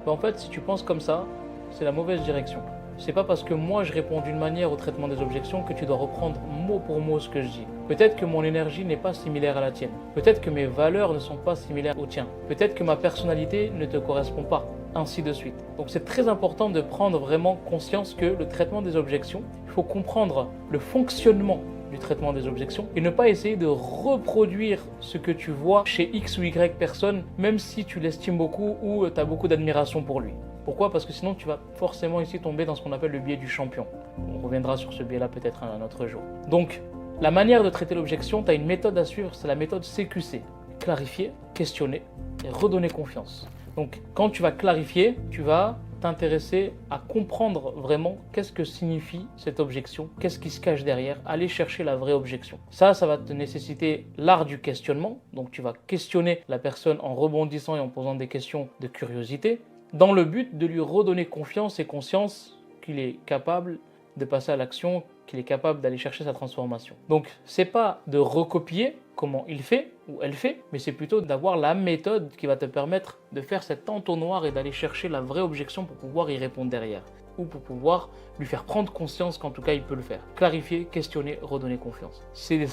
En fait, si tu penses comme ça, c'est la mauvaise direction. C'est pas parce que moi je réponds d'une manière au traitement des objections que tu dois reprendre mot pour mot ce que je dis. Peut-être que mon énergie n'est pas similaire à la tienne. Peut-être que mes valeurs ne sont pas similaires aux tiens. Peut-être que ma personnalité ne te correspond pas. Ainsi de suite. Donc c'est très important de prendre vraiment conscience que le traitement des objections, il faut comprendre le fonctionnement du traitement des objections et ne pas essayer de reproduire ce que tu vois chez X ou Y personne, même si tu l'estimes beaucoup ou tu as beaucoup d'admiration pour lui. Pourquoi? Parce que sinon tu vas forcément ici tomber dans ce qu'on appelle le biais du champion. On reviendra sur ce biais-là peut-être un autre jour. Donc, la manière de traiter l'objection, tu as une méthode à suivre, c'est la méthode CQC. Clarifier, questionner et redonner confiance. Donc, quand tu vas clarifier, tu vas t'intéresser à comprendre vraiment qu'est-ce que signifie cette objection, qu'est-ce qui se cache derrière, aller chercher la vraie objection. Ça va te nécessiter l'art du questionnement. Donc, tu vas questionner la personne en rebondissant et en posant des questions de curiosité, dans le but de lui redonner confiance et conscience qu'il est capable de passer à l'action, qu'il est capable d'aller chercher sa transformation. Donc, c'est pas de recopier comment il fait ou elle fait, mais c'est plutôt d'avoir la méthode qui va te permettre de faire cet entonnoir et d'aller chercher la vraie objection pour pouvoir y répondre derrière, ou pour pouvoir lui faire prendre conscience qu'en tout cas il peut le faire. Clarifier, questionner, redonner confiance. C'est